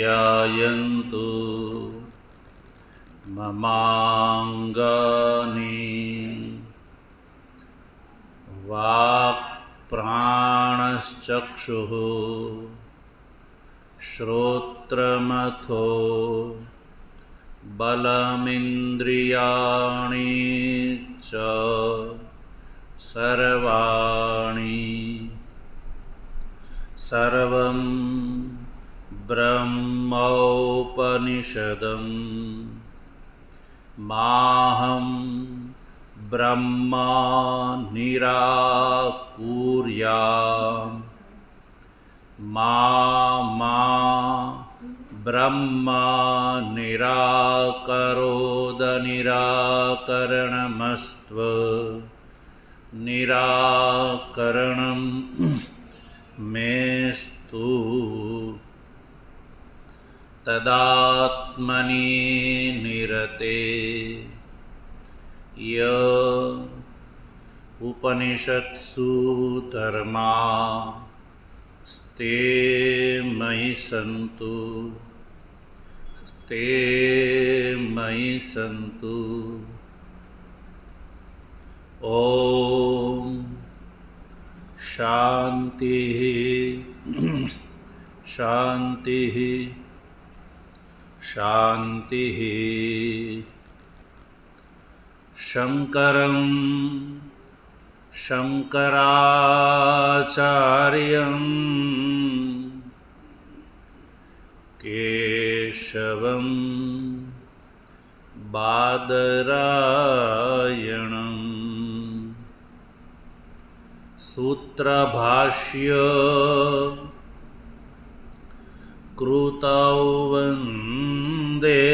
आप्यायन्तु ममाङ्गानि वाक्प्राणश्चक्षुः श्रोत्रमथो बलमिन्द्रियाणि च सर्वाणि सर्वं ब्रह्मोपनिषदम् माहं ब्रह्म निराकुर्याम् मा ब्रह्म निराकरोद निराकरणमस्त्व निराकरणं मेस्तु तदात्मनि निरते य उपनिषत्सु धर्मा स्ते मयि सन्तु स्ते मयि सन्तु। ओम शांति शांति शांति। शंकरं शंकराचार्यं केशवं बादरायणं सूत्रभाष्य कृतौ वन्दे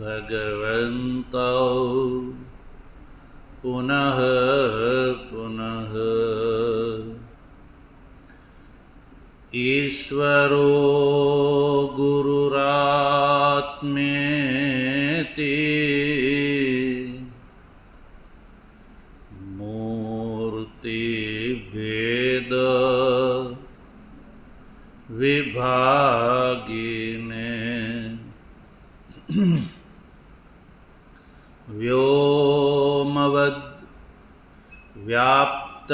भगवन्तौ पुनः पुनः। ईश्वरो गुरुरात्मेति मूर्तिभेद विभागिने व्योमवद् व्याप्त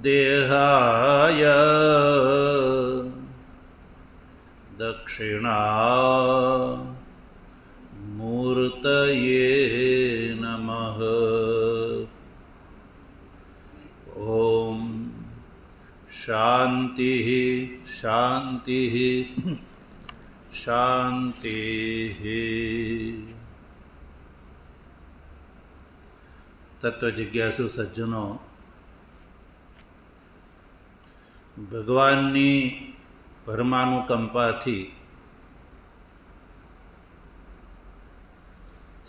देहाय दक्षिणामूर्तये नमः। ओम शांति शांति शांति। तत्वजिज्ञासु सज्जनों, ભગવાનની પરમાનુકંપાથી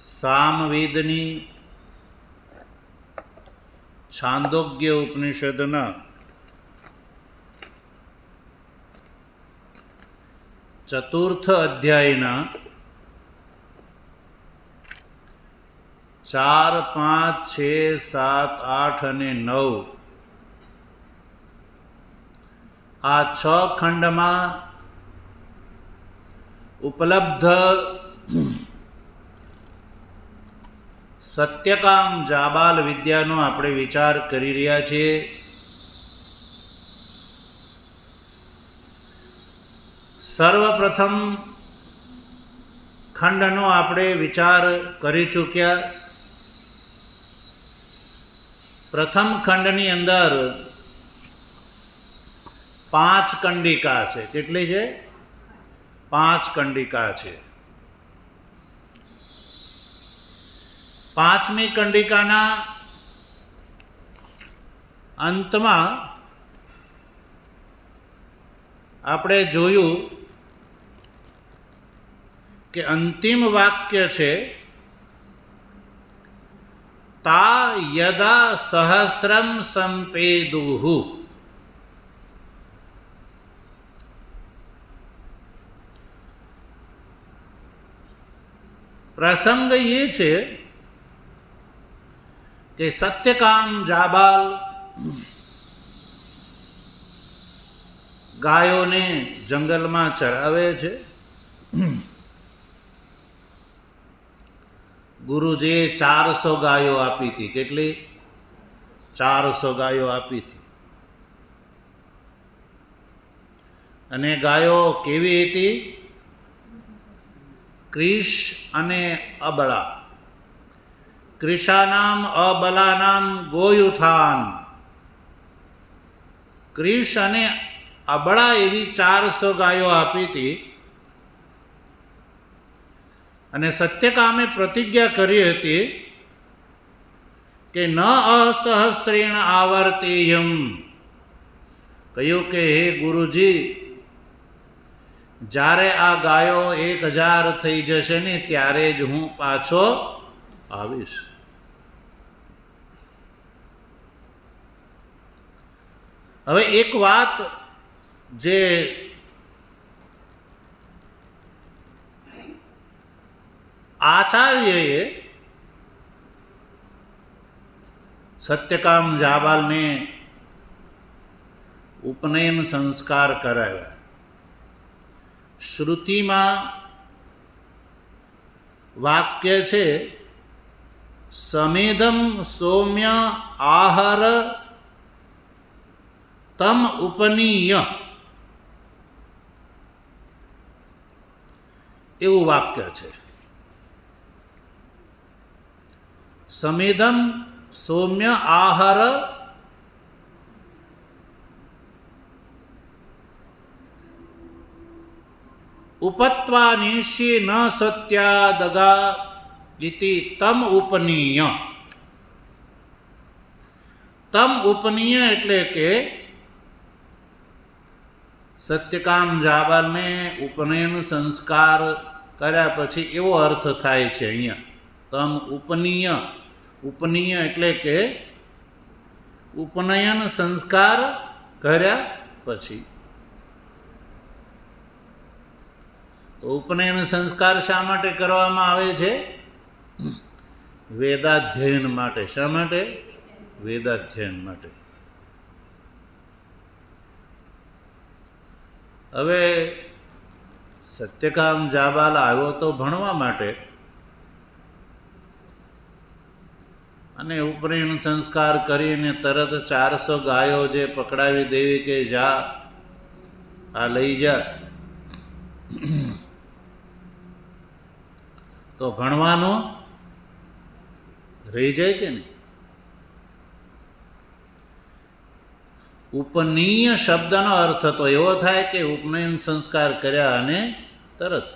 સામવેદની છાંદોગ્ય ઉપનિષદના 4th અધ્યાયના 4, 5, 6, 7, 8 અને 9 આ 6 ખંડમાં ઉપલબ્ધ સત્યકામ જાબાલ વિદ્યાનો આપણે વિચાર કરી રહ્યા છીએ. સર્વપ્રથમ ખંડનો આપણે વિચાર કરી ચૂક્યા. પ્રથમ ખંડની અંદર 5 કંડિકા છે. કેટલી છે? 5 કંડિકા છે. 5મી કંડિકાના અંતમાં આપણે જોયું કે અંતિમ વાક્ય છે તા યદા સહસ્રમ સંપેદુહુ. પ્રસંગ એ છે કે સત્યકામ જાબાલ ગાયોને જંગલમાં ચરાવે છે. ગુરુજીએ 400 ગાયો આપી હતી. કેટલી? 400 ગાયો આપી હતી. અને ગાયો કેવી હતી? ક્રિશ અને અબળા. ક્રિશાનામ અબલાનામ ગોયુથાન. ક્રિશ અને અબળા એવી 400 ગાયો આપી હતી. અને સત્યકામે પ્રતિજ્ઞા કરી હતી કે ન અસહસ્રેણ આવર્તેયમ. કહ્યું કે હે ગુરુજી, જ્યારે આ ગાયો 1000 થઈ જશે ને ત્યારે જ હું પાછો આવીશ. હવે એક વાત જે આચાર્યએ સત્યકામ જાબાલને ઉપનયન સંસ્કાર કરાવ્યા. શ્રુતિમાં વાક્ય છે, સમેધમ સૌમ્ય આહાર તમ ઉપનીય. એવું વાક્ય છે. સમેધમ સૌમ્ય આહાર ઉપત્વા નિશ્ચય ન સત્યાદગા ઇતિ તમ ઉપનીય. તમ ઉપનીય એટલે કે સત્યકામ જાબાલને ઉપનયન સંસ્કાર કર્યા પછી એવો અર્થ થાય છે અહીંયા. તમ ઉપનીય. ઉપનીય એટલે કે ઉપનયન સંસ્કાર કર્યા પછી. તો ઉપનયન સંસ્કાર શા માટે કરવામાં આવે છે? વેદાધ્યયન માટે. શા માટે? વેદાધ્યયન માટે. હવે સત્યકામ જાબાલ આવ્યો તો ભણવા માટે, અને ઉપનયન સંસ્કાર કરીને તરત 400 ગાયો જે પકડાવી દેવી કે જા આ લઈ જા, તો ભણવાનું રહી જાય કે નહીં? ઉપનીય શબ્દનો અર્થ તો એવો થાય કે ઉપનયન સંસ્કાર કર્યા અને તરત.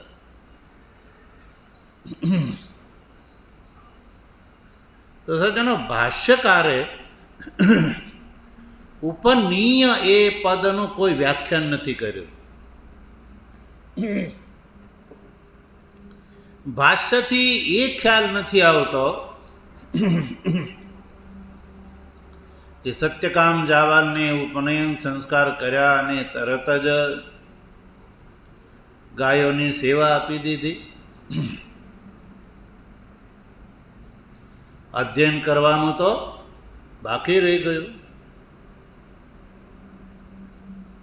તો સજ્જનો, ભાષ્યકારે ઉપનીય એ પદનું કોઈ વ્યાખ્યાન નથી કર્યું. ભાષ્યથી એ ખ્યાલ નથી આવતો કે સત્યકામ જાબાલને ઉપનયન સંસ્કાર કર્યા અને તરત જ ગાયોની સેવા આપી દીધી. અધ્યયન કરવાનું તો બાકી રહી ગયું.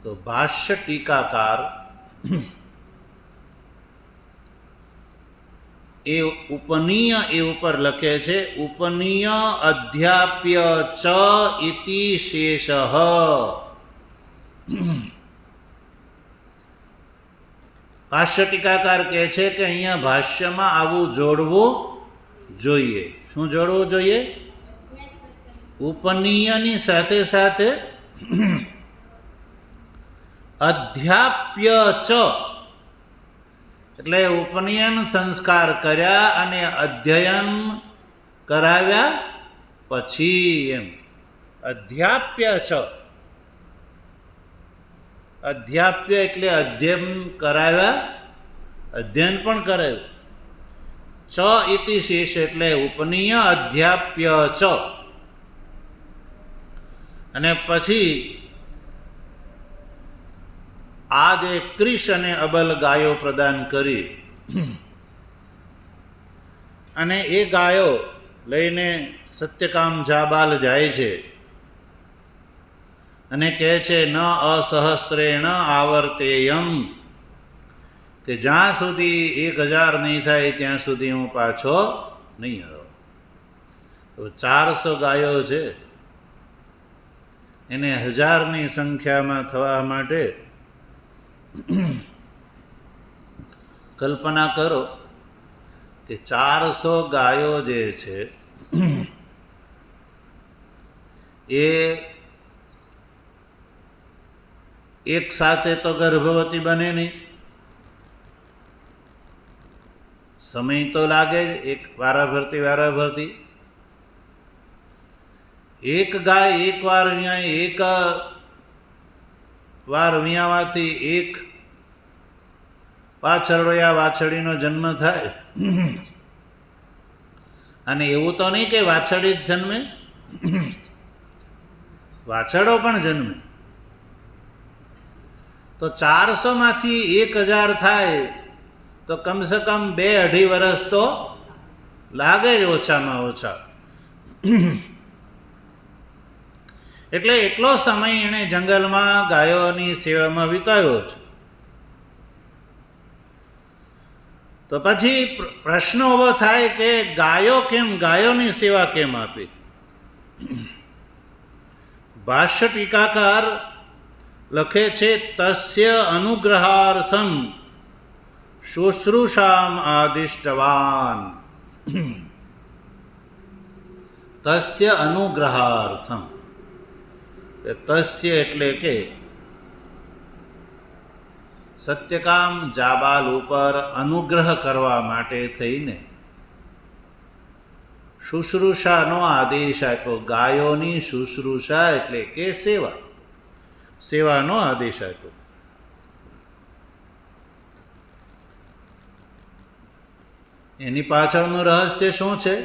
તો ભાષ્ય ટીકાકાર એ ઉપનીય એ ઉપર લખે છે, ઉપનીય અધ્યાપ્ય ચ ઇતિ શેષ. ભાષ્ય ટીકાકાર કહે છે કે અહીંયા ભાષ્યમાં આવું જોડવું જોઈએ. શું જોડવું જોઈએ? ઉપનીયની સાથે સાથે અધ્યાપ્ય ચ એટલે ઉપનયન સંસ્કાર કર્યા અને અધ્યયન કરાવ્યા પછી. એમ અધ્યાપ્ય ચ. અધ્યાપ્ય એટલે અધ્યયન કરાવ્યા, અધ્યયન પણ કરાવ્યું. ચ ઇતિ શેષ એટલે ઉપનીય અધ્યાપ્ય ચ. અને પછી આ જે ક્રિશ અને અબલ ગાયો પ્રદાન કરી અને એ ગાયો લઈને સત્યકામ જાબાલ જાય છે અને કહે છે ન અસહસ્રેણ આવર્તેયમ, કે જ્યાં સુધી 1000 નહીં થાય ત્યાં સુધી હું પાછો નહીં આવું. તો 400 ગાયો છે, એને 1000ની સંખ્યામાં થવા માટે કલ્પના કરો કે 400 ગાયો જે છે એ એક સાથે તો ગર્ભવતી બને નહીં, સમય તો લાગે જ, એક વારાફરતી. એક ગાય એક વાર વિયાવાથી એક વાછરડો વાછડીનો જન્મ થાય. અને એવું તો નહીં કે વાછડી જ જન્મે, વાછરડો પણ જન્મે. તો 400માંથી 1000 થાય તો કમસે કમ 2-2.5 વર્ષ તો લાગે જ ઓછામાં ઓછા. એટલે એટલો સમય એણે જંગલમાં ગાયોની સેવામાં વિતાવ્યો છે. તો પછી પ્રશ્ન ઉભો થાય કે ગાયોની સેવા કેમ આપી? ભાષ્ય ટીકાકાર લખે છે તસ્ય અનુગ્રહાર્થમ શુશ્રૂષામ આદિષ્ટવાન. તસ્ય અનુગ્રહાર્થમ, તસ્ય એટલે કે સત્યકામ જાબાલ ઉપર અનુગ્રહ કરવા માટે થઈને શુશ્રૂષાનો આદેશ આપ્યો. ગાયોની શુશ્રૂષા એટલે કે સેવાનો આદેશ આપ્યો. એની પાછળનું રહસ્ય શું છે?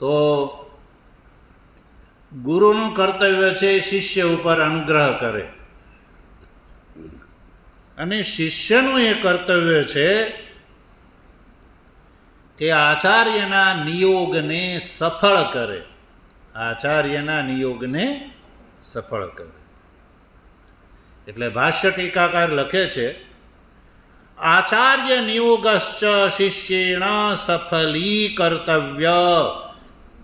તો ગુરુનું કર્તવ્ય છે શિષ્ય ઉપર અનુગ્રહ કરે, અને શિષ્યનું એ કર્તવ્ય છે કે આચાર્યના નિયોગને સફળ કરે. એટલે ભાષ્ય ટીકાકાર લખે છે આચાર્ય નિયોગશ્ચ શિષ્યેણ સફલી કર્તવ્ય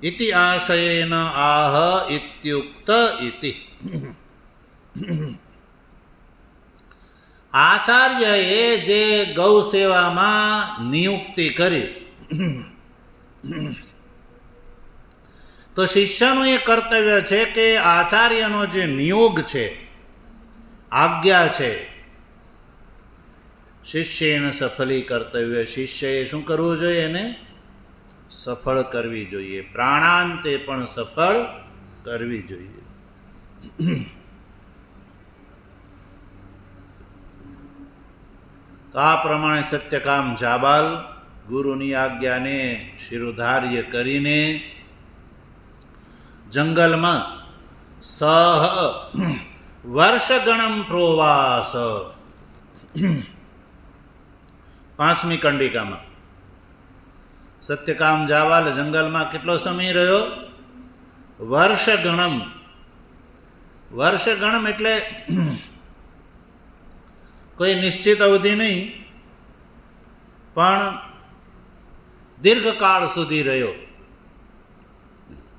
ઇતિ આશયેન આહ ઇત્યુક્ત ઇતિ. આચાર્યએ જે ગૌ સેવામાં નિયુક્તિ કરી, તો શિષ્યનું એ કર્તવ્ય છે કે આચાર્યનો જે નિયોગ છે, આજ્ઞા છે, શિષ્યેણ સફલી કર્તવ્ય, શિષ્યએ શું કરવું જોઈએ? એને સફળ કરવી જોઈએ, પ્રાણાંતે પણ સફળ કરવી જોઈએ. તો આ પ્રમાણે સત્યકામ જાબાલ ગુરુની આજ્ઞાને શિરોધાર્ય કરીને જંગલમાં વર્ષગણમ પ્રોવાસ, 5મી કંડિકામાં સત્યકામ જાબાલ જંગલમાં કેટલો સમય રહ્યો? વર્ષગણમ. વર્ષગણમ એટલે કોઈ નિશ્ચિત અવધિ નહીં, પણ દીર્ઘકાળ સુધી રહ્યો.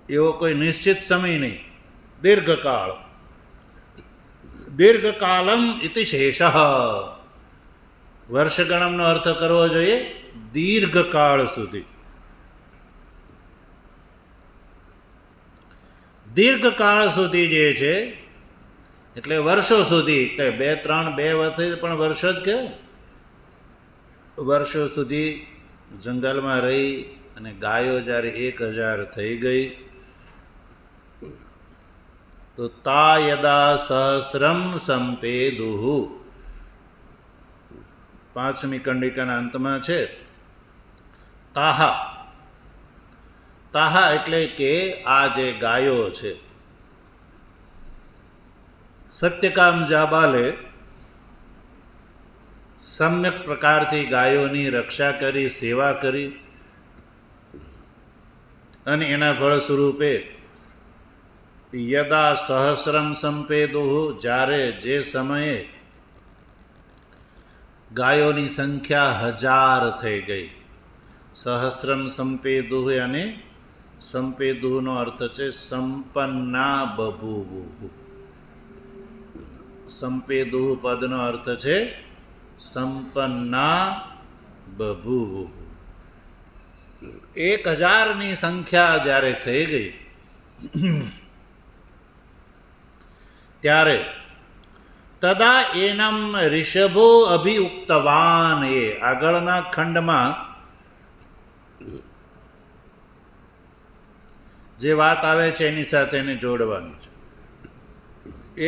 એવો કોઈ નિશ્ચિત સમય નહીં, દીર્ઘકાળ. દીર્ઘકાલમ ઇતિ શેષ. વર્ષગણમનો અર્થ કરવો જોઈએ દીર્ઘકાળ સુધી. દીર્ઘકાળ સુધી જે છે એટલે વર્ષો સુધી, એટલે 2 વર્ષ પણ વર્ષો જ કહેવાય. વર્ષો સુધી જંગલમાં રહી અને ગાયો જ્યારે 1000 થઈ ગઈ, તો તા યદા સહસ્રમ સંપેદુહુ, 5મી કંડિકાના અંતમાં છે તાહા એટલે કે આ જે ગાયો છે, સત્યકામ જાબાલે સમ્યક પ્રકારથી ગાયોની રક્ષા કરી, સેવા કરી અને એના ફળ સ્વરૂપે યદા સહસ્રમ સંપેદુઃ, જ્યારે જે સમયે ગાયોની સંખ્યા 1000 થઈ ગઈ. સહસ્રમ સંપેદુઃ અને સંપેદુઃનો અર્થ છે સંપન્ના બભૂવુઃ. સંપેદુઃ પદનો અર્થ છે સંપન્ના બભૂવુઃ. 1000ની સંખ્યા જ્યારે થઈ ગઈ ત્યારે તદા એનમ ઋષભો અભિઉક્તવાન, એ આગળના ખંડમાં જે વાત આવે છે એની સાથે એને જોડવાની છે.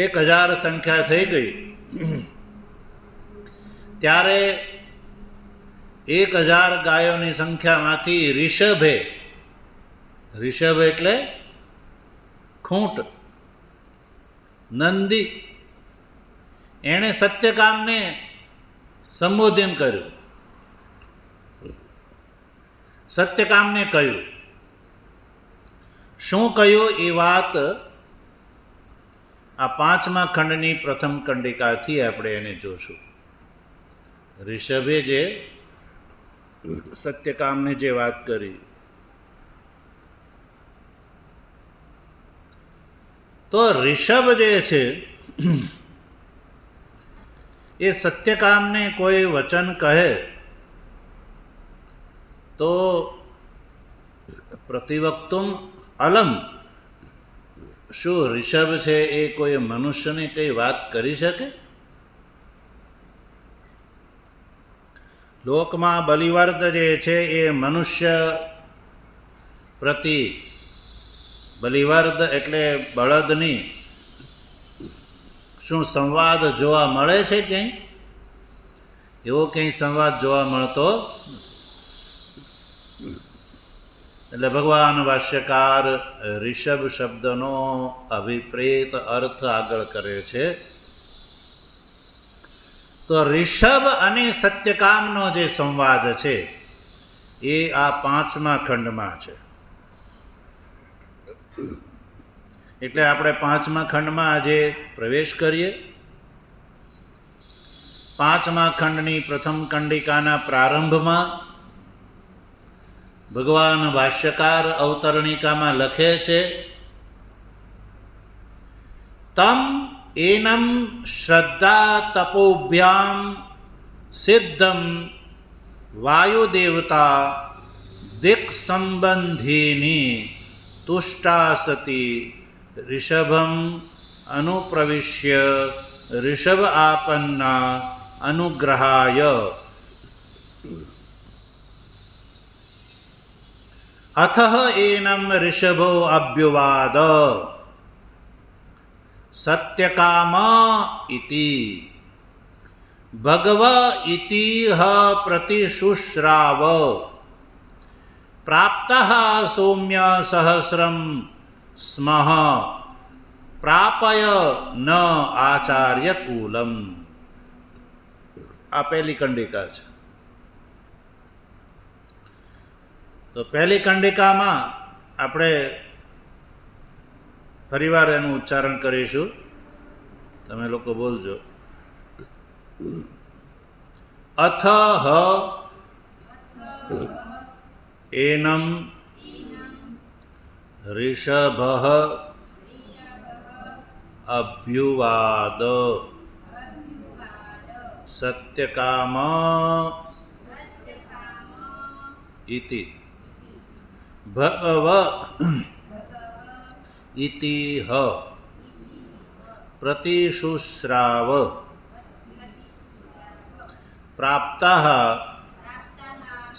1000 સંખ્યા થઈ ગઈ ત્યારે 1000 ગાયોની સંખ્યામાંથી ઋષભે, ઋષભ એટલે ખૂંટ, નંદી, એણે સત્યકામને સંબોધન કર્યું, સત્યકામને કહ્યું. શું કહ્યું એ વાત આ 5મા ખંડની પ્રથમ કંડિકાથી આપણે એને જોશું. ઋષભે જે સત્યકામને જે વાત કરી, તો ઋષભ જે છે એ સત્યકામને કોઈ વચન કહે તો પ્રતિવક્તુમ અલમ, શું ઋષભ છે એ કોઈ મનુષ્યને કઈ વાત કરી શકે? લોકમાં બલિવર્દ જે છે એ મનુષ્ય પ્રતિ, બલિવર્દ એટલે બળદની, શું સંવાદ જોવા મળે છે ક્યાંય? એવો ક્યાંય સંવાદ જોવા મળતો. એટલે ભગવાન ભાષ્યકાર ઋષભ શબ્દનો અભિપ્રેત અર્થ આગળ કરે છે. તો ઋષભ અને સત્યકામનો જે સંવાદ છે એ આ 5મા ખંડમાં છે. એટલે આપણે 5મા ખંડમાં આજે પ્રવેશ કરીએ. 5મા ખંડની પ્રથમ કંડિકાના પ્રારંભમાં ભગવાન ભાષ્યકાર અવતરણિકામાં લખે છે, તમ એનમ શ્રદ્ધા તપોભ્યામ સિદ્ધમ વાયુદેવતા દિક સંબંધીની તુષ્ટા સતી ऋषभम अनुप्रविश्य ऋषभ आपन्ना अनुग्रहाय अथः एनम ऋषभो अभ्युवाद सत्यकाम इति भगव इति प्रतिशुश्राव प्राप्तः सौम्य सहस्रम स्मः प्रापय न आचार्य कूलम. આ પહેલી કંડિકા છે. તો પહેલી કંડિકામાં આપણે ફરીવાર એનું ઉચ્ચારણ કરીશું. તમે લોકો બોલજો. અથ એનમ ऋषभः अभ्युवाद सत्यकाम इति भगव इति प्रतिशुश्राव प्राप्तः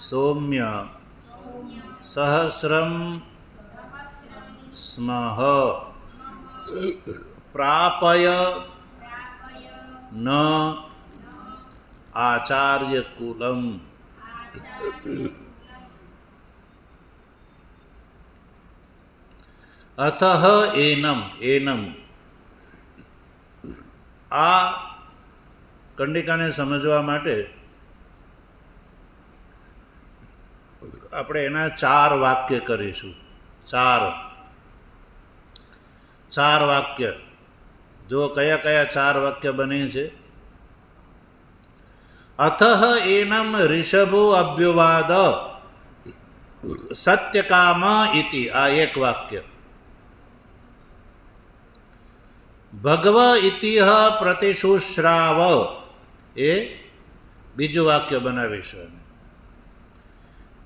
सौम्य सहस्रम स्मः प्रापय न आचार्य कुलम. अतः एनम, एनम આ કંડિકાને સમજવા માટે આપણે એના 4 વાક્ય કરીશું. ચાર વાક્ય. જો કયા કયા 4 વાક્ય બને છે. અથઃ એનમ ઋષભો અભ્યુવાદ સત્યકામ ઇતિ, આ એક વાક્ય. ભગવ ઇતિહ પ્રતિશુશ્રાવ, એ બીજું વાક્ય બનાવીશું.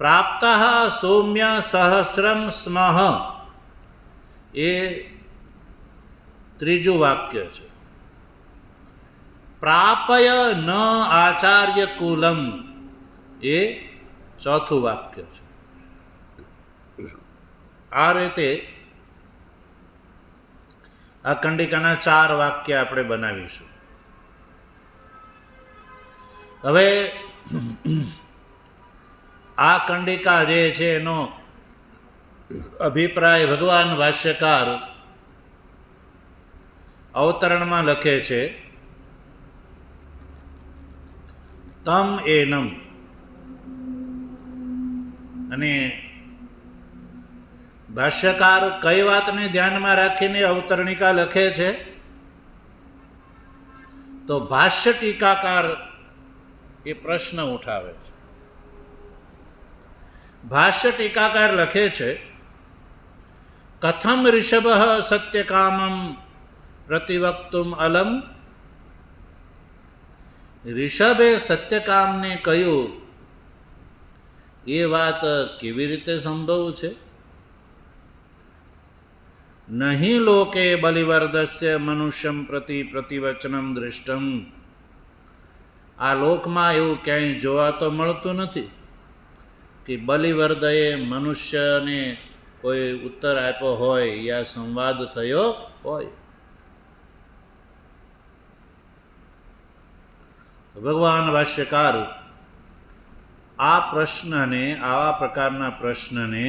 પ્રાપ્ત સૌમ્ય સહસ્રમ સ્મઃ, એ ત્રીજું વાક્ય છે. પ્રાપય ન આચાર્ય કુલમ, એ ચોથું વાક્ય છે. આ રીતે આ કંડિકાના 4 વાક્ય આપણે બનાવીશું. હવે આ કંડિકા જે છે એનો અભિપ્રાય ભગવાન ભાષ્યકાર અવતરણમાં લખે છે. તમ એનમ, અને ભાષ્યકાર કઈ વાતને ધ્યાનમાં રાખીને અવતરણિકા લખે છે? તો ભાષ્ય ટીકાકાર એ પ્રશ્ન ઉઠાવે છે. ભાષ્ય ટીકાકાર લખે છે, કથમ ઋષભ સત્યકામમ પ્રતિવક્તુમ અલમ. ઋષભે સત્યકામને કહ્યું એ વાત કેવી રીતે સંભવ છે? નહીં લોકે બલિવર્દસ્ય મનુષ્યમ પ્રતિ પ્રતિવચનમ દૃષ્ટમ. આ લોકમાં એવું ક્યાંય જોવા તો મળતું નથી કે બલિવર્દએ મનુષ્યને કોઈ ઉત્તર આપ્યો હોય યા સંવાદ થયો હોય. ભગવાન ભાષ્યકાર આ પ્રશ્નને, આવા પ્રકારના પ્રશ્નને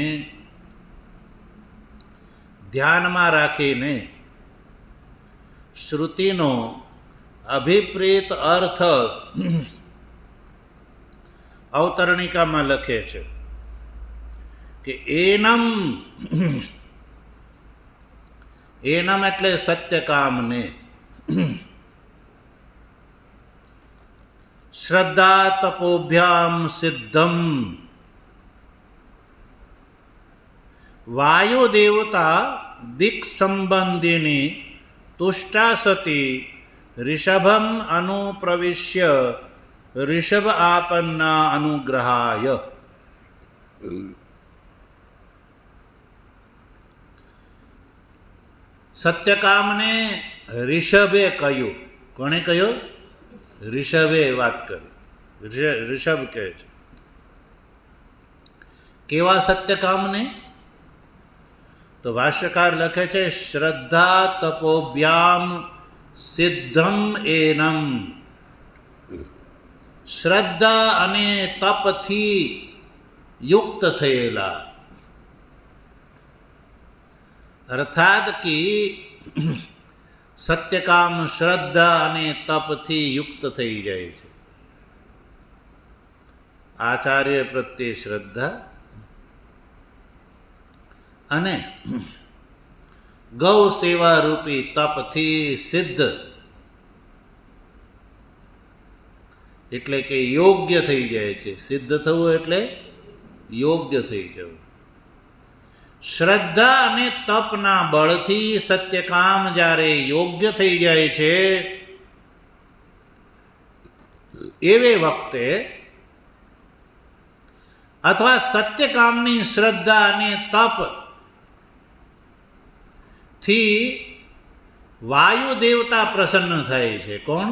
ધ્યાનમાં રાખીને શ્રુતિનો અભિપ્રેત અર્થ અવતરણિકામાં લખે છે કે એનમ એટલે સત્યકામને શ્રદ્ધા તપોભ્યામ સિદ્ધમ વાયુદેવતા દિક સંબંધિની તુષ્ટા સતી ઋષભમ અનુપ્રવિશ્ય ઋષભ આપન્ના અનુગ્રહાય. સત્યકામને ઋષભે કહ્યું. કોણે કહ્યું? ઋષભે વાત કરી. ઋષભ કહે છે. કેવા સત્યકામને? તો ભાષ્યકાર લખે છે, શ્રદ્ધા તપોભ્યામ સિદ્ધમ એનમ. શ્રદ્ધા અને તપથી યુક્ત થયેલા, અર્થાત કે સત્યકામ શ્રદ્ધા અને તપથી યુક્ત થઈ જાય છે. આચાર્ય પ્રત્યે શ્રદ્ધા અને ગૌ સેવા રૂપી તપથી સિદ્ધ, એટલે કે યોગ્ય થઈ જાય છે. સિદ્ધ થવું એટલે યોગ્ય થઈ જવું. શ્રદ્ધા અને તપના બળથી સત્યકામ જ્યારે યોગ્ય થઈ જાય છે, એવે વખતે અથવા સત્યકામની શ્રદ્ધા અને તપ થી વાયુ દેવતા પ્રસન્ન થાય છે. કોણ?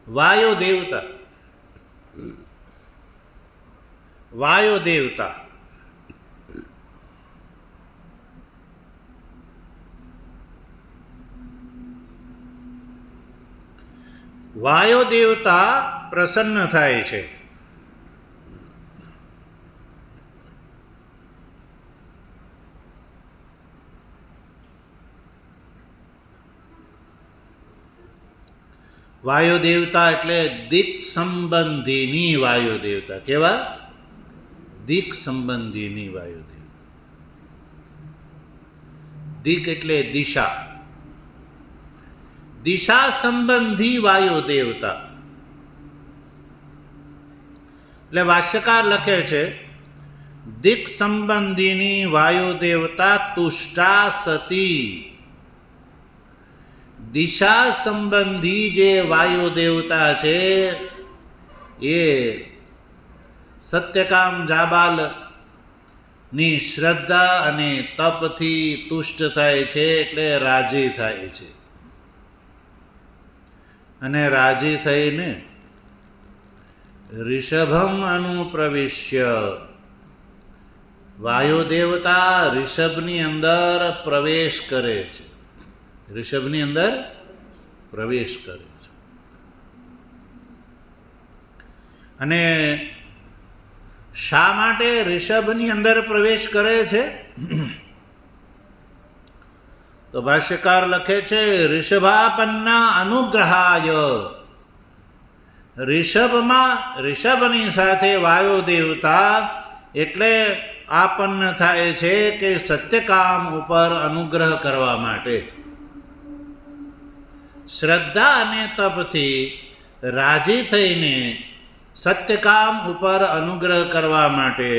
વાયુ દેવતા. વાયુ દેવતા વાયુ દેવતા પ્રસન્ન થાય છે. વાયુ દેવતા એટલે દિક સંબંધીની વાયુ દેવતા. કેવા? દિક સંબંધીની વાયુ દેવતા. દિક એટલે દિશા, દિશા સંબંધી વાયુ દેવતા. એટલે ભાષ્યકાર લખે છે દિક સંબંધીની વાયુ દેવતા તુષ્ટા સતી. દિશા સંબંધી જે વાયુ દેવતા છે એ સત્યકામ જાબાલ ની શ્રદ્ધા અને તપથી તુષ્ટ થાય છે, એટલે રાજી થાય છે. અને રાજી થઈને ઋષભમ અનુપ્રવિશ્ય, વાયુ દેવતા ઋષભની અંદર પ્રવેશ કરે છે. ઋષભની અંદર પ્રવેશ કરે છે. અને શા માટે ઋષભની અંદર પ્રવેશ કરે છે? તો ભાષ્યકાર લખે છે ઋષભાપન્ના અનુગ્રહાય. ઋષભની સાથે વાયુ દેવતા એટલે આપન્ન થાય છે કે સત્યકામ ઉપર અનુગ્રહ કરવા માટે. શ્રદ્ધા અને તપથી રાજી થઈને સત્યકામ ઉપર અનુગ્રહ કરવા માટે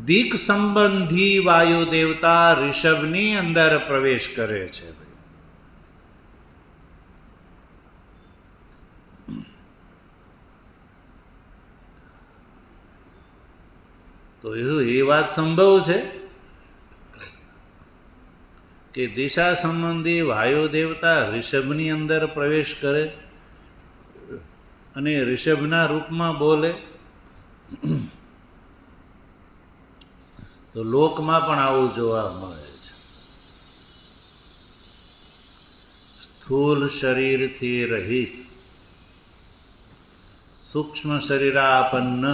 દિક સંબંધી વાયુ દેવતા ઋષભની અંદર પ્રવેશ કરે છે. તો એ વાત સંભવ છે કે દિશા સંબંધી વાયુ દેવતા ઋષભની અંદર પ્રવેશ કરે અને ઋષભના રૂપમાં બોલે? તો લોકમાં પણ આવું જોવા મળે છે. સ્થૂલ શરીરથી રહિત સૂક્ષ્મ શરીરાપન્ન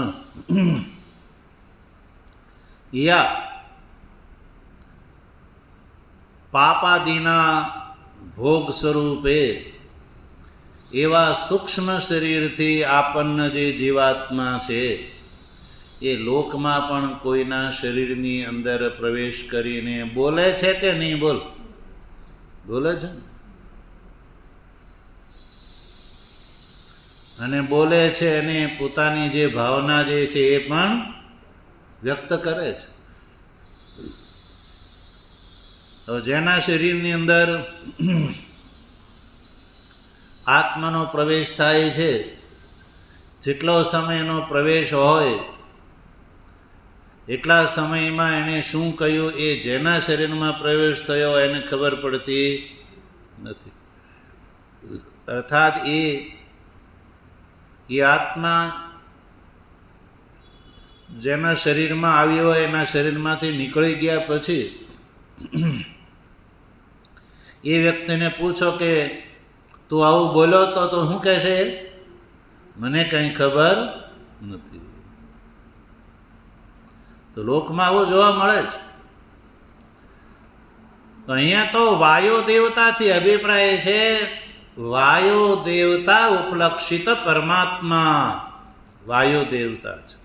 યા પાપાદિના ભોગ સ્વરૂપે એવા સૂક્ષ્મ શરીરથી આપન્ન જે જીવાત્મા છે એ લોકમાં પણ કોઈના શરીરની અંદર પ્રવેશ કરીને બોલે છે કે નહીં? બોલે છે. અને બોલે છે અને પોતાની જે ભાવના જે છે એ પણ વ્યક્ત કરે છે. તો જેના શરીરની અંદર આત્માનો પ્રવેશ થાય છે, જેટલો સમયનો પ્રવેશ હોય એટલા સમયમાં એને શું કહ્યું એ જેના શરીરમાં પ્રવેશ થયો એને ખબર પડતી નથી. અર્થાત એ આત્મા જેના શરીરમાં આવ્યો હોય એના શરીરમાંથી નીકળી ગયા પછી એ વ્યક્તિને પૂછો કે તું આવું બોલ્યો તો શું કહેશે? મને કંઈ ખબર નથી. તો લોકમાં આવું જોવા મળે છે. તો અહીંયા તો વાયુ દેવતાથી અભિપ્રાય છે વાયુ દેવતા ઉપલક્ષિત પરમાત્મા વાયુ દેવતા છે.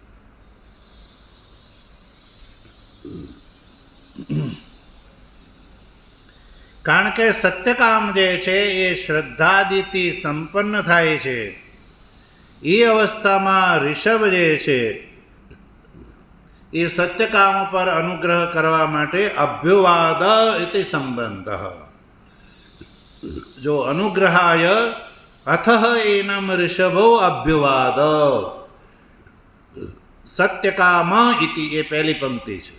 કારણ કે સત્યકામ જે છે એ શ્રદ્ધાદિથી સંપન્ન થાય છે. એ અવસ્થામાં ઋષભ જે છે એ સત્યકામ પર અનુગ્રહ કરવા માટે અભ્યુવાદ ઇતિ સંબંધ. જો અનુગ્રહાય અથ એનમ ઋષભો અભ્યુવાદ. સત્યકામ ઇતિ એ પહેલી પંક્તિ છે.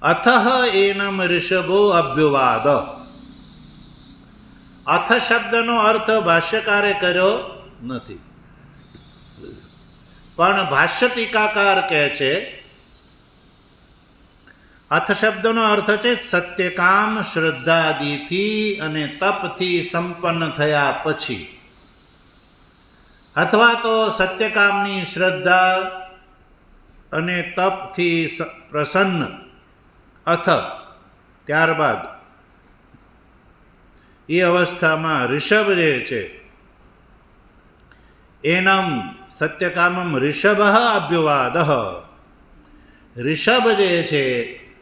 અથ એનમ ઋષભો અભ્યુવાદ. અથ શબ્દનો અર્થ ભાષ્યકારે કર્યો નથી, પણ ભાષ્ય ટીકાકાર કહે છે અથ શબ્દનો અર્થ છે સત્યકામ શ્રદ્ધાદિથી અને તપથી સંપન્ન થયા પછી, અથવા તો સત્યકામની શ્રદ્ધા અને તપથી પ્રસન્ન અથ ત્યારબાદ એ અવસ્થામાં ઋષભ જે છે એનમ સત્યકામમ ઋષભ અભ્યુવાદ. ઋષભ જે છે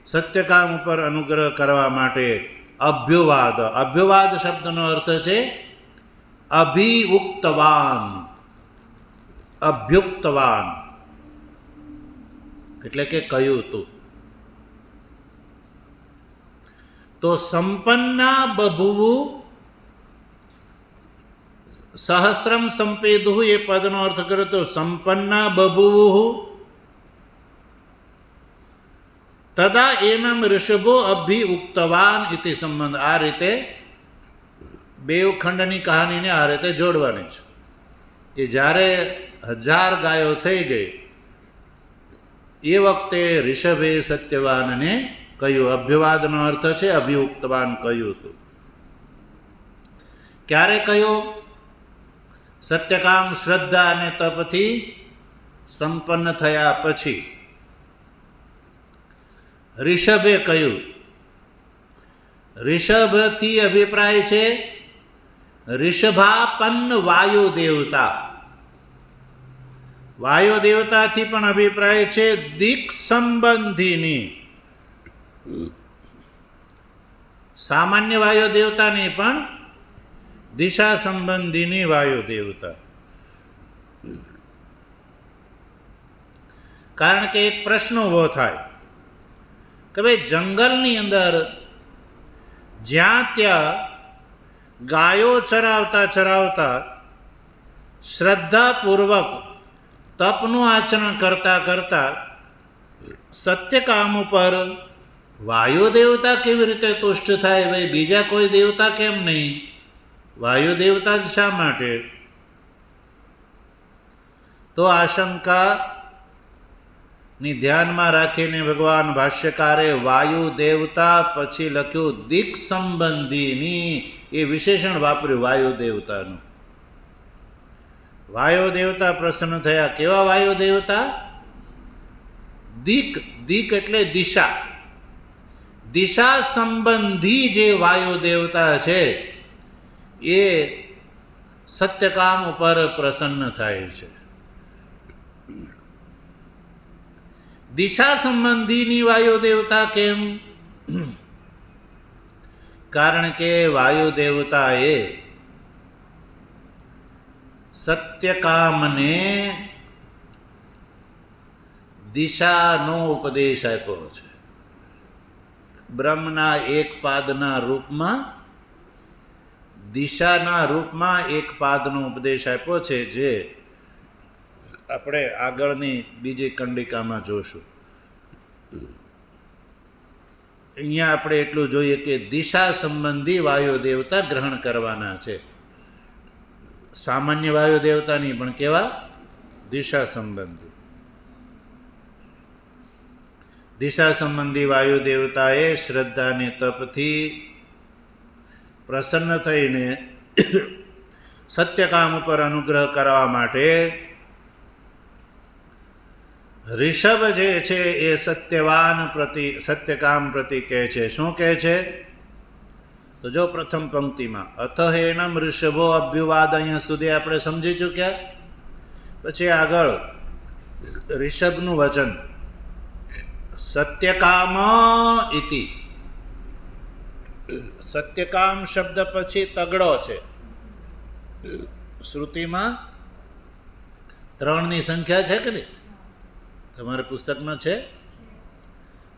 સત્યકામ ઉપર અનુગ્રહ કરવા માટે અભ્યુવાદ. અભ્યુવાદ શબ્દનો અર્થ છે અભિઉક્તવાન, અભ્યુક્તવાન એટલે કે કહ્યું તું. તો સંપન્ના બભુવુ સહસ્રમ સંપેદુ એ પદનો અર્થ કર્યો તો સંપન્ના બભુવુ તદા એનમ ઋષભો અભિઉક્તવાન ઇતિ સંબંધ. આ રીતે બેવ ખંડની કહાનીને આ રીતે જોડવાની છે કે જ્યારે 1000 ગાયો થઈ ગઈ એ વખતે ઋષભે સત્યવાનને કહ્યું. અભ્યવાદનો અર્થ છે અભિયુક્તવાન કહ્યું હતું. ક્યારે કહ્યું? સત્યકામ શ્રદ્ધા અને તપથી સંપન્ન થયા પછી ઋષભે કહ્યું. ઋષભથી અભિપ્રાય છે ઋષભાપન્ન વાયુ દેવતા. વાયુ દેવતાથી પણ અભિપ્રાય છે દિક સંબંધીની. સામાન્ય વાયુ દેવતાની પણ દિશા સંબંધીની વાયુ દેવતા. કારણ કે એક પ્રશ્ન ઉભો થાય કે ભાઈ જંગલની અંદર જ્યાં ત્યાં ગાયો ચરાવતા ચરાવતા શ્રદ્ધાપૂર્વક તપનું આચરણ કરતા કરતા સત્યકામ ઉપર વાયુ દેવતા કેવી રીતે તુષ્ટ થાય? ભાઈ બીજા કોઈ દેવતા કેમ નહીં? વાયુ દેવતા જ શા માટે? તો આશંકાની ધ્યાનમાં રાખીને ભગવાન ભાષ્યકારે વાયુ દેવતા પછી લખ્યું દિક સંબંધીની. એ વિશેષણ વાપર્યું વાયુ દેવતાનું. વાયુ દેવતા પ્રસન્ન થયા. કેવા વાયુ દેવતા? દિક. દિક એટલે દિશા. દિશા સંબંધી જે વાયુ દેવતા છે એ સત્યકામ ઉપર પ્રસન્ન થાય છે. દિશા સંબંધીની વાયુ દેવતા કેમ? કારણ કે વાયુ દેવતા એ સત્યકામને દિશાનો ઉપદેશ આપ્યો છે. બ્રહ્મના એક પાદના રૂપમાં, દિશાના રૂપમાં એક પાદનો ઉપદેશ આપ્યો છે, જે આપણે આગળની બીજી કંડિકામાં જોશું. અહીંયા આપણે એટલું જોઈએ કે દિશા સંબંધી વાયુ દેવતા ગ્રહણ કરવાના છે. સામાન્ય વાયુ દેવતાની પણ કેવા? દિશા સંબંધી. દિશા સંબંધી વાયુ દેવતાએ શ્રદ્ધા અને તપથી પ્રસન્ન થઈને સત્યકામ ઉપર અનુગ્રહ કરવા માટે ઋષભ જે છે એ સત્યકામ પ્રતિ કહે છે. શું કહે છે? તો જો પ્રથમ પંક્તિમાં અથ એનમ ઋષભો અભ્યુવાદ, અહીંયા સુધી આપણે સમજી ચૂક્યા. પછી આગળ ઋષભનું વચન સત્યકામ ઇતિ. સત્યકામ શબ્દ પછી તગડો છે. શ્રુતિમાં 3ની સંખ્યા છે કે નહીં? તમારા પુસ્તકમાં છે.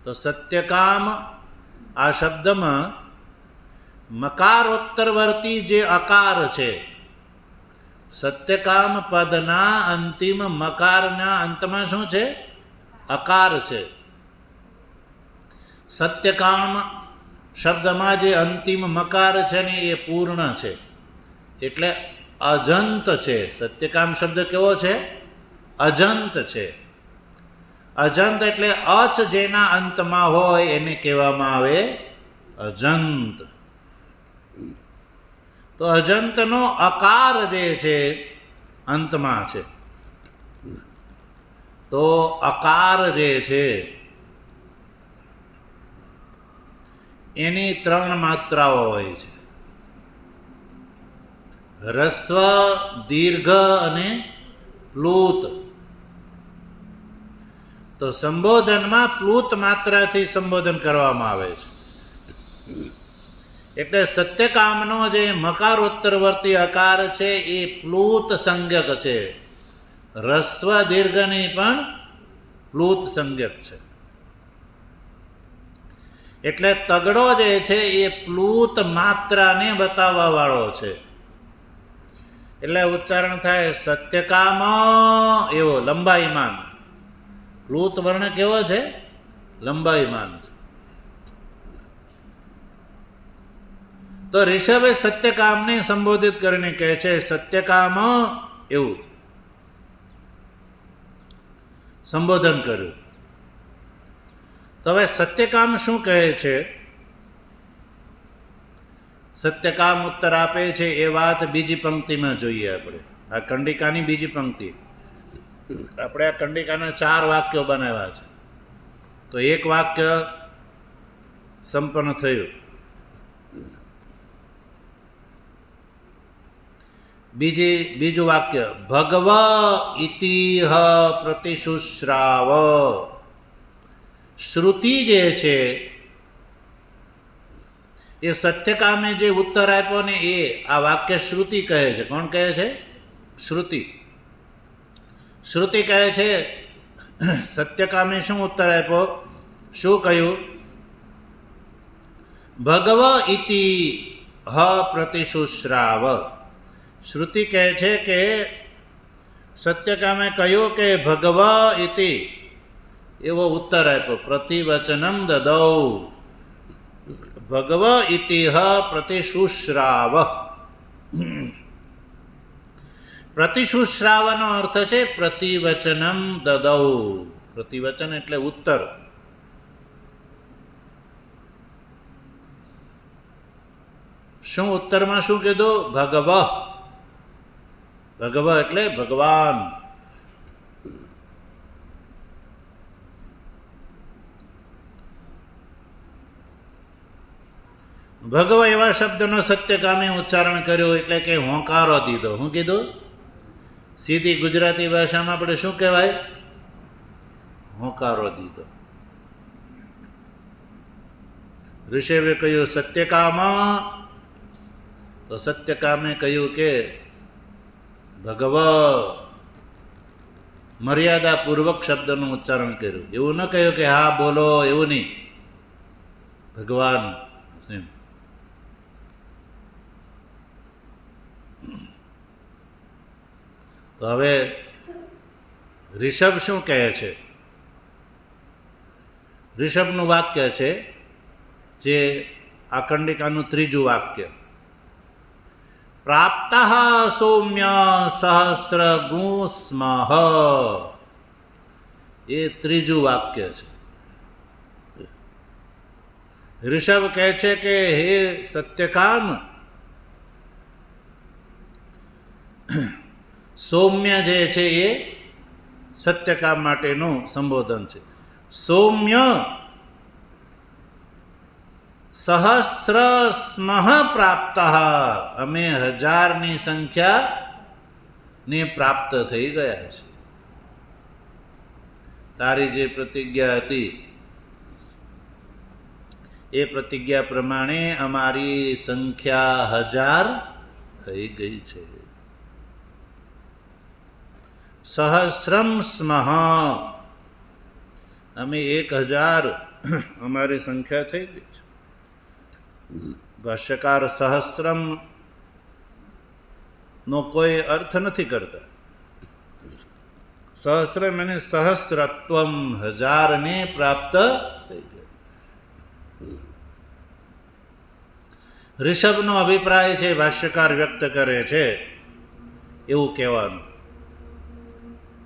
તો સત્યકામ આ શબ્દમાં મકારોત્તરવર્તી જે અકાર છે, સત્યકામ પદના અંતિમ મકારના અંતમાં શું છે? અકાર છે. સત્યકામ શબ્દમાં જે અંતિમ મકાર છે ને એ પૂર્ણ છે, એટલે અજંત છે. સત્યકામ શબ્દ કેવો છે? અજંત છે. અજંત એટલે અચ જેના અંતમાં હોય એને કહેવામાં આવે અજંત. તો અજંતનો અકાર જે છે અંતમાં છે. તો અકાર જે છે એની 3 માત્રાઓ હોય છે. રસ્વ, દીર્ઘ અને પ્લુત. તો સંબોધનમાં પ્લુત માત્રાથી સંબોધન કરવામાં આવે છે. એટલે સત્યકામનો જે મકારોત્તરવર્તી અકાર છે એ પ્લુત સંજ્ઞક છે. રસ્વ દીર્ઘની પણ પ્લુત સંજ્ઞક છે. એટલે તગડો જે છે એ પ્લુત માત્રાને બતાવવા વાળો છે. એટલે ઉચ્ચારણ થાય સત્યકામ, એવો લંબાઈમાન. પ્લુત વર્ણ કેવો છે? લંબાઈમાન છે. તો ઋષભે સત્યકામને સંબોધિત કરીને કહે છે સત્યકામ, એવું સંબોધન કર્યું. તો હવે સત્યકામ શું કહે છે? સત્યકામ ઉત્તર આપે છે એ વાત બીજી પંક્તિમાં જોઈએ. આપણે આ કંડિકાની બીજી પંક્તિ, આપણે આ કંડિકાના 4 વાક્યો બનાવ્યા છે. તો એક વાક્ય સંપન્ન થયું. બીજું વાક્ય ભગવ ઇતિહ પ્રતિશુશ્રાવ. શ્રુતિ જે છે એ સત્યકામે જે ઉત્તર આપ્યો ને એ આ વાક્ય શ્રુતિ કહે છે. કોણ કહે છે? શ્રુતિ. શ્રુતિ કહે છે સત્યકામે શું ઉત્તર આપ્યો? શું કહ્યું? ભગવ ઇતિ હ પ્રતિશુશ્રાવ. શ્રુતિ કહે છે કે સત્યકામે કહ્યું કે ભગવ ઇતિ, એવો ઉત્તર આપ્યો. પ્રતિવચનમ દદૌ. ભગવ ઇતિહ પ્રતિશુશ્રાવ. પ્રતિશુશ્રાવનો અર્થ છે પ્રતિવચનમ દદૌ. પ્રતિવચન એટલે ઉત્તર. શું ઉત્તરમાં શું કીધું? ભગવ. ભગવ એટલે ભગવાન. ભગવ એવા શબ્દનો સત્યકામે ઉચ્ચારણ કર્યું એટલે કે હોંકારો દીધો. શું કીધું? સીધી ગુજરાતી ભાષામાં આપણે શું કહેવાય? હોંકારો દીધો. ઋષભે કહ્યું સત્યકામ, તો સત્યકામે કહ્યું કે ભગવ. મર્યાદાપૂર્વક શબ્દનું ઉચ્ચારણ કર્યું. એવું ન કહ્યું કે હા બોલો, એવું નહીં. ભગવાન. તો હવે ઋષભ શું કહે છે? ઋષભનું વાક્ય છે જે આ કંડિકાનું 3જું વાક્ય. પ્રાપ્ત સૌમ્ય સહસ્ર ગુસ્મઃ. એ 3જું વાક્ય છે. ઋષભ કહે છે કે હે સત્યકામ, સૌમ્ય જે છે એ સત્યકામ માટેનું સંબોધન છે. સૌમ્ય સહસ્ર સ્મઃ પ્રાપ્ત. અમે 1000ની સંખ્યાને પ્રાપ્ત થઈ ગયા છે. તારી જે પ્રતિજ્ઞા હતી એ પ્રતિજ્ઞા પ્રમાણે અમારી સંખ્યા 1000 થઈ ગઈ છે. સહસ્રમ સ્મઃ. અમે 1000 અમારી સંખ્યા થઈ ગઈ છે. ભાષ્યકાર સહસ્રમ નો કોઈ અર્થ નથી કરતા. સહસ્રમ અને સહસ્રત્વમ, 1000ને પ્રાપ્ત થઈ ગયા. ઋષભનો અભિપ્રાય છે, ભાષ્યકાર વ્યક્ત કરે છે એવું કહેવાનું.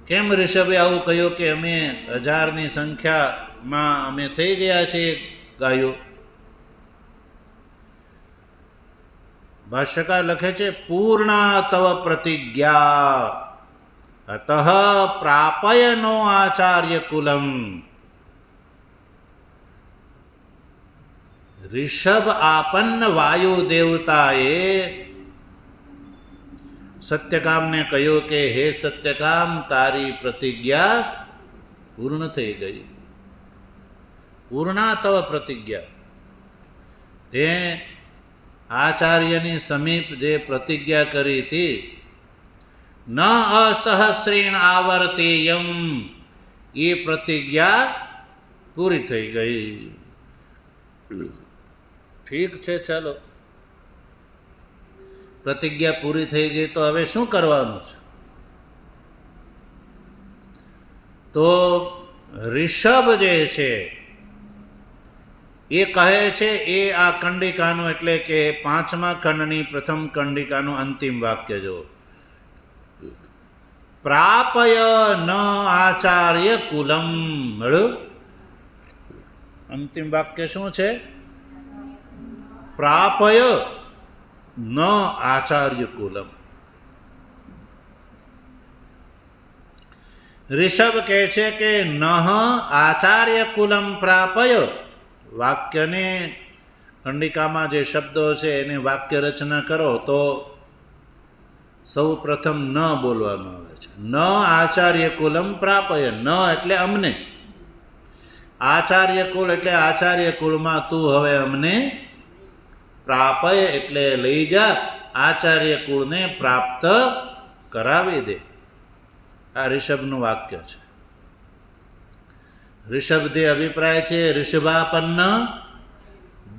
કેમ ઋષભે આવું કહ્યું કે અમે 1000ની સંખ્યામાં અમે થઈ ગયા છીએ ગાયો? ભાષ્યકાર લખે છે પૂર્ણા તવ પ્રતિજ્ઞા અતઃ પ્રાપયનો આચાર્ય કુલમ. ऋषभ आपन्न वायु देवताए સત્યકામને કહ્યું કે હે સત્યકામ, તારી પ્રતિજ્ઞા પૂર્ણ થઈ ગઈ. પૂર્ણા તવ પ્રતિજ્ઞા. તે આચાર્યની સમીપ જે પ્રતિજ્ઞા કરી હતી, ન અસહસ્રેણ આવર્તેયમ, એ પ્રતિજ્ઞા પૂરી થઈ ગઈ. ઠીક છે, ચાલો, પ્રતિજ્ઞા પૂરી થઈ ગઈ તો હવે શું કરવાનું છે? તો ઋષભ જે છે એ કહે છે, એ આ કંડિકાનું એટલે કે 5મા ખંડની પ્રથમ કંડિકાનું અંતિમ વાક્ય જો, પ્રાપય ન આચાર્ય કુલમ. મળ્યું? અંતિમ વાક્ય શું છે? પ્રાપય ન આચાર્ય કુલમ. ઋષભ કહે છે કે નહ આચાર્ય કુલમ પ્રાપય. વાક્યને ખંડિકામાં જે શબ્દો છે એને વાક્ય રચના કરો તો સૌ પ્રથમ ન બોલવાનું આવે છે. ન આચાર્ય કુલમ પ્રાપય. ન એટલે અમને, આચાર્ય કુલ એટલે આચાર્ય કુળમાં તું હવે અમને પ્રાપય એટલે લઈ જા, આચાર્ય કુળને પ્રાપ્ત કરાવી દે. આ ઋષભનું વાક્ય છે. ઋષભદેવ અભિપ્રાય છે, ઋષભાપન્ન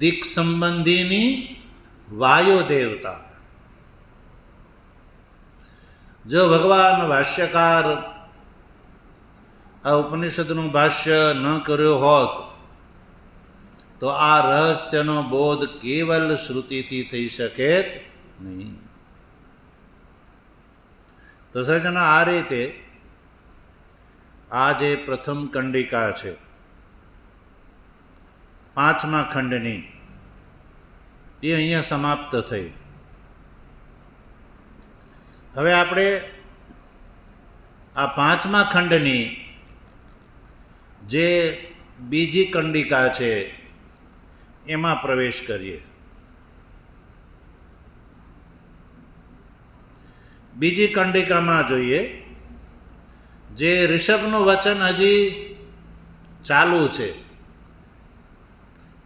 દિક સંબંધીની વાયુ દેવતા. જો ભગવાન ભાષ્યકાર આ ઉપનિષદનું ભાષ્ય ન કર્યો હોત તો આ રહસ્યનો બોધ કેવલ શ્રુતિથી થઈ શકે નહીં. તો સજ્જનો, આ રીતે આ જે પ્રથમ કંડિકા છે 5મા ખંડની, એ અહીંયા સમાપ્ત થઈ. હવે આપણે આ 5મા ખંડની જે બીજી કંડિકા છે એમાં પ્રવેશ કરીએ. બીજી કંડિકામાં જોઈએ, જે ઋષભનું વચન હજી ચાલુ છે.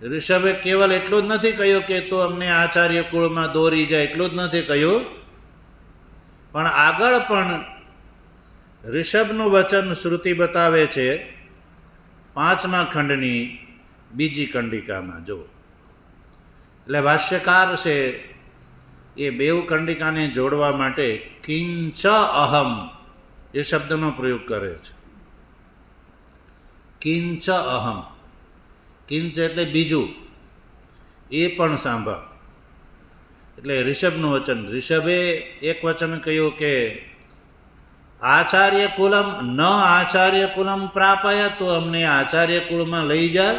ઋષભે કેવલ એટલું જ નથી કહ્યું કે તું અમને આચાર્ય કુળમાં દોરી જાય, એટલું જ નથી કહ્યું, પણ આગળ પણ ઋષભનું વચન શ્રુતિ બતાવે છે 5મા ખંડની બીજી કંડિકામાં. જો એટલે ભાષ્યકાર છે એ બેઉ કંડિકાને જોડવા માટે કિંચ અહમ એ શબ્દનો પ્રયોગ કરે છે. કિંચ અહમ, કિંચ એટલે બીજું, એ પણ સાંભળ. એટલે ઋષભનું વચન, ઋષભે એક વચન કહ્યું કે આચાર્ય કુલમ ન આચાર્ય કુલમ પ્રાપય, તો અમને આચાર્ય કુળમાં લઈ જા.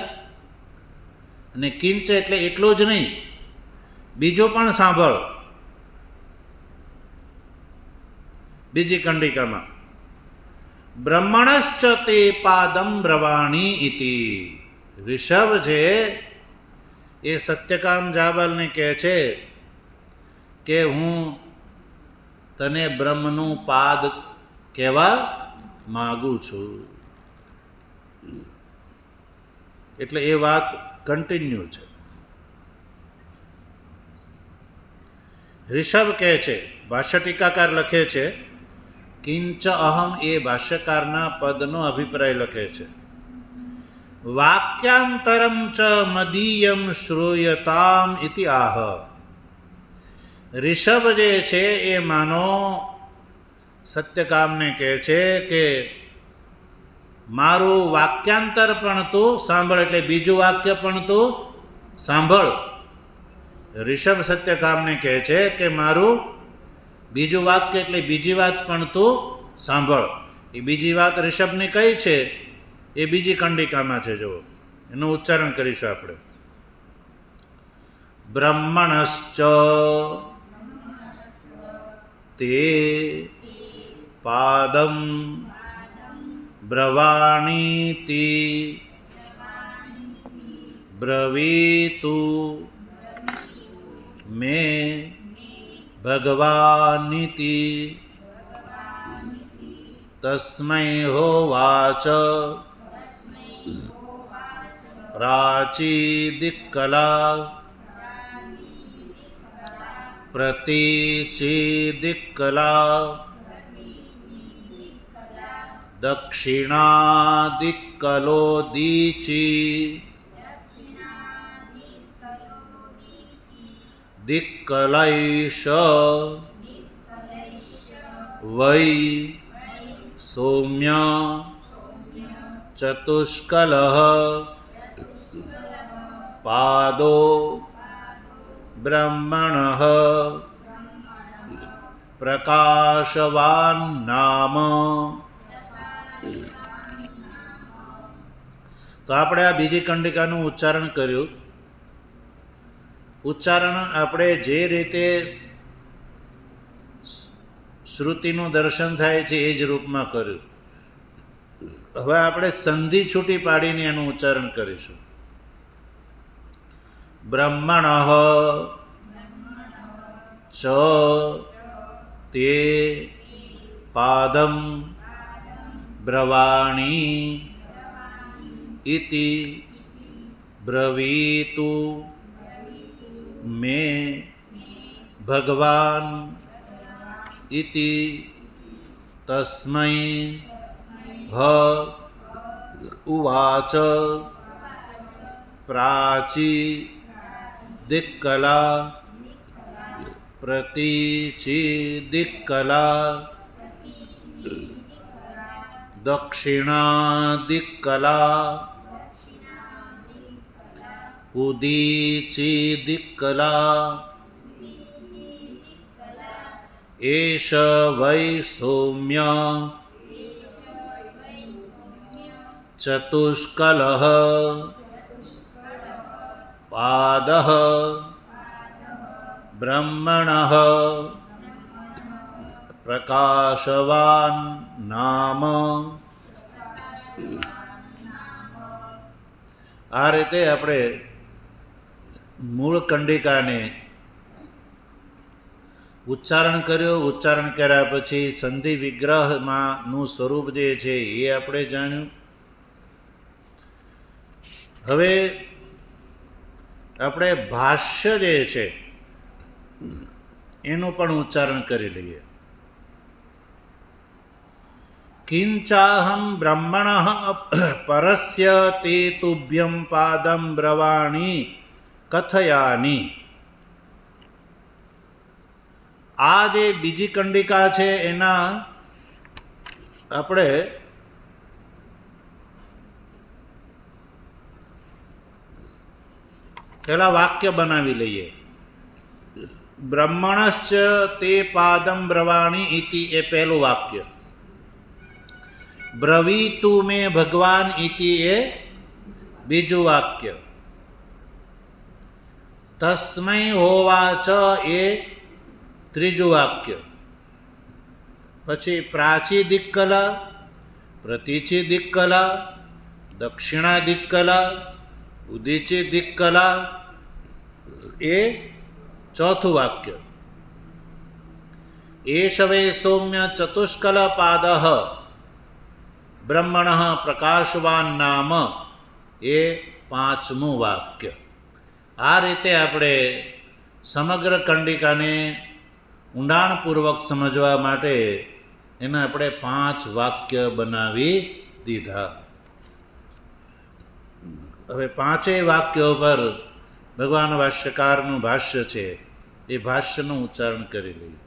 અને કિંચ એટલે એટલું જ નહીં, બીજું પણ સાંભળ. બીજી કંડિકામાં બ્રહ્મણશ્ચ તે પાદમ બ્રવાણી ઇતિ. ઋષભ છે એ સત્યકામ જાબલને કહે છે કે હું તને બ્રહ્મનું પાદ કહેવા માગું છું. એટલે એ વાત કન્ટિન્યુ છે. ઋષભ કહે છે, ભાષ્ય ટીકાકાર લખે છે, કિંચ અહમ એ ભાષ્યકારના પદનો અભિપ્રાય લખે છે. વાક્યાંતરમ ચ મદીયમ શ્રૂયતામ ઇતિ આહ. ઋષભ જે છે એ માનો સત્યકામને કહે છે કે મારું વાક્યાંતર પણ તું સાંભળ, એટલે બીજું વાક્ય પણ તું સાંભળ. ઋષભ સત્યકામને કહે છે કે મારું બીજું વાક્ય એટલે બીજી વાત પણ તું સાંભળ. એ બીજી વાત ઋષભની કઈ છે એ બીજી કંડિકામાં છે. જુઓ, એનું ઉચ્ચારણ કરીશું આપણે. બ્રહ્મણશ્ચ તે પાદમ બ્રવાણીતિ બ્રવીતુ મે भगवानिति तस्मै होवाच प्राचीदिक्कला प्रतीचीदिक्कला दक्षिणादिक्कलोदीची दिक्कलैष वै सौम्य चतुष्कलः पादो ब्रह्मणः प्रकाशवान् नाम। તો આપણે આ બીજી કંડિકાનું ઉચ્ચારણ કર્યું. ઉચ્ચારણ આપણે જે રીતે શ્રુતિનું દર્શન થાય છે એ જ રૂપમાં કર્યું. હવે આપણે સંધિ છૂટી પાડીને એનું ઉચ્ચારણ કરીશું. બ્રહ્મણઃ ચ તે પાદમ બ્રવાણી ઇતિ બ્રવીતુ મે ભગવાન ઇતિ તસ્મૈ હ ઉવાચ પ્રાચી દિક્કલા પ્રતીચી દિક્કલા દક્ષિણા દિક્કલા ઉદીચી દિક્કલા એષ વૈ સૌમ્ય ચતુષ્કલઃ પાદઃ બ્રહ્મણઃ પ્રકાશવાન નામ. આ રીતે આપણે મૂળ કંડિકાને ઉચ્ચારણ કર્યું. ઉચ્ચારણ કર્યા પછી સંધિ વિગ્રહમાંનું સ્વરૂપ જે છે એ આપણે જાણ્યું. હવે આપણે ભાષ્ય જે છે એનું પણ ઉચ્ચારણ કરી લઈએ. કિંચાહમ બ્રહ્મણઃ પરસ્ય તે તુભ્યં પાદં બ્રવાણી કથયાની. આ જે બીજી કંડિકા છે એના આપણે પહેલા વાક્ય બનાવી લઈએ. બ્રહ્મણશ્ચ તે પાદમ બ્રવાણી ઇતિ એ પહેલું વાક્ય. બ્રવીતુ મે ભગવાન ઇતિ એ બીજું વાક્ય. તસ્મૈ હોવાચ એ ત્રીજું વાક્ય. પછી પ્રાચી દિક્કલા, પ્રતીચી દિક્કલા, દક્ષિણા દિક્કલા, ઉદીચી દિક્કલા એ ચોથું વાક્ય. એષ વૈ સૌમ્ય ચતુષ્કલ પાદઃ બ્રહ્મણઃ પ્રકાશવાન નામ એ પાંચમું વાક્ય. આ રીતે આપણે સમગ્ર કંડિકાને ઊંડાણપૂર્વક સમજવા માટે એના આપણે 5 વાક્ય બનાવી દીધા. હવે 5 વાક્યો પર ભગવાન ભાષ્યકારનું ભાષ્ય છે એ ભાષ્યનું ઉચ્ચારણ કરી લઈએ.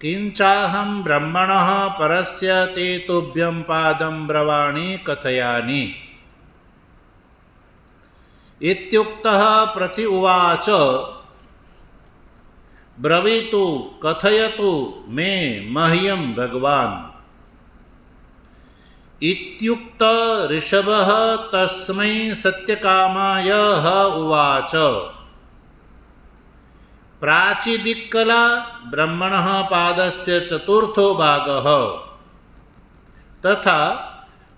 કિંચાહમ બ્રહ્મણઃ પરસ્ય તે તુભ્યં પાદં બ્રવાણી કથયાની. ઇત્યુક્તઃ પ્રતિ ઉવાચ બ્રવીતુ કથયતુ મે મહ્યં ભગવાન. ઇત્યુક્ત ઋષભઃ તસ્મૈ સત્યકામાય ઉવાચ પ્રાચીદિક્કલા બ્રહ્મણઃ પાદસ્ય ચતુર્થો ભાગઃ તથા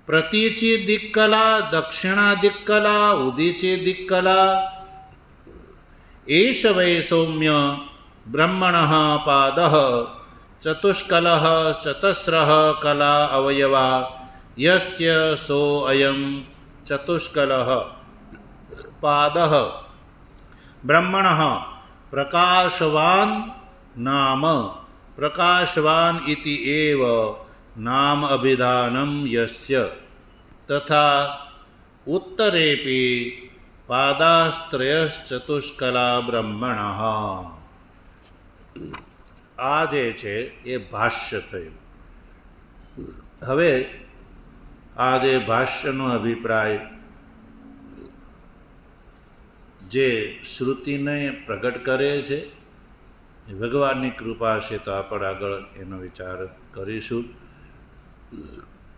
પ્રતીચીદિક્કલા દક્ષિણાદિક્કલા ઉદીચીદિક્કલા એષ વૈ સૌમ્ય બ્રહ્મણઃ પાદઃ ચતુષ્કલઃ ચતસ્રઃ કલા અવયવા યસ્ય સો અયં ચતુષ્કલઃ પાદઃ બ્રહ્મણઃ પ્રકાશવાન નામ પ્રકાશવાન ઇતિ એવ નામ અભિધાનમ યસ્ય તથા ઉત્તરેપી પાદાસ્ત્રયશ્ચતુષ્કલા બ્રહ્મણઃ. આ જે છે એ ભાષ્ય થયું. હવે આ જે ભાષ્યનો અભિપ્રાય જે શ્રુતિને પ્રગટ કરે છે એ ભગવાનની કૃપા છે, તો આપણે આગળ એનો વિચાર કરીશું.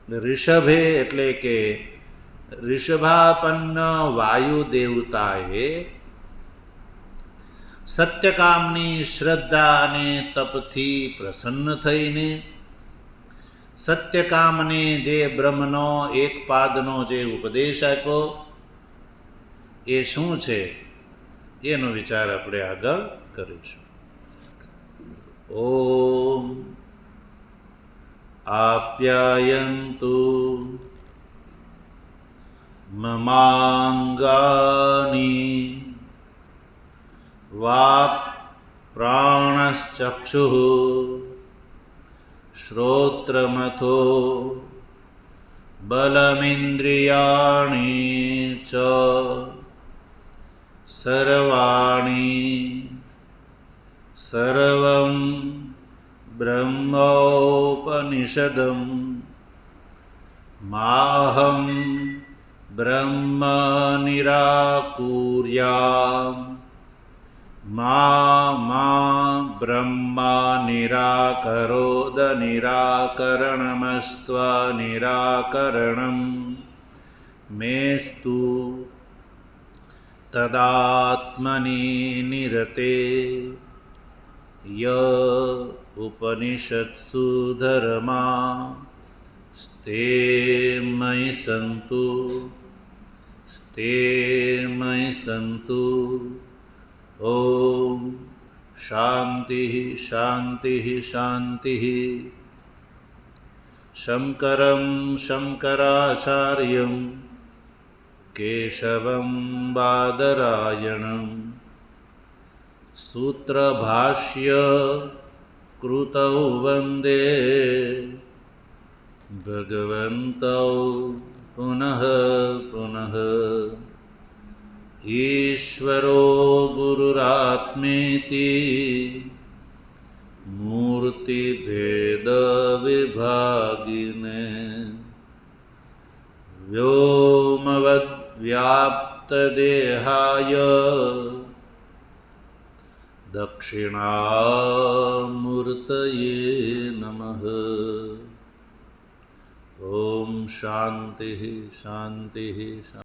ઋષભે એટલે કે ઋષભાપન્ન વાયુ દેવતાએ સત્યકામની શ્રદ્ધા અને તપથી પ્રસન્ન થઈને સત્યકામને જે બ્રહ્મનો એક પાદનો જે ઉપદેશ આપ્યો એ શું છે એનો વિચાર આપણે આગળ કરીશું. ઓમ આપ્યાયન્તુ મમાંગાની વાક્ પ્રાણશ્ચક્ષુઃ શ્રોત્રમથો બલમિન્દ્રિયાણિ ચ સર્વાણિ સર્વં બ્રહ્મોપનિષદં માહં બ્રહ્મ નિરાકુર્યામ મા બ્રહ્મા નિરાકરોદ નિરાકરણમસ્ત્વ નિરાકરણમ મેસ્તુ તદાત્મની નિરતે ય ઉપનિષત્સુ ધર્મા સ્તે મયિ સંતુ. ઓમ શાંતિ શાંતિ શાંતિ. શંકરં શંકરાચાર્યં કેશવં બાદરાયણં સૂત્રભાષ્ય કૃતૌ વંદે ભગવन्तૌ પુનઃ પુનઃ. ઈશ્વરો ગુરુરાત્મેતિ મૂર્તિભેદ વિભાગિને વ્યોમવદ્ વ્યાપ્તદેહાય દક્ષિણામૂર્તયે નમઃ. ઓમ શાંતિ શાંતિ શાંતિ.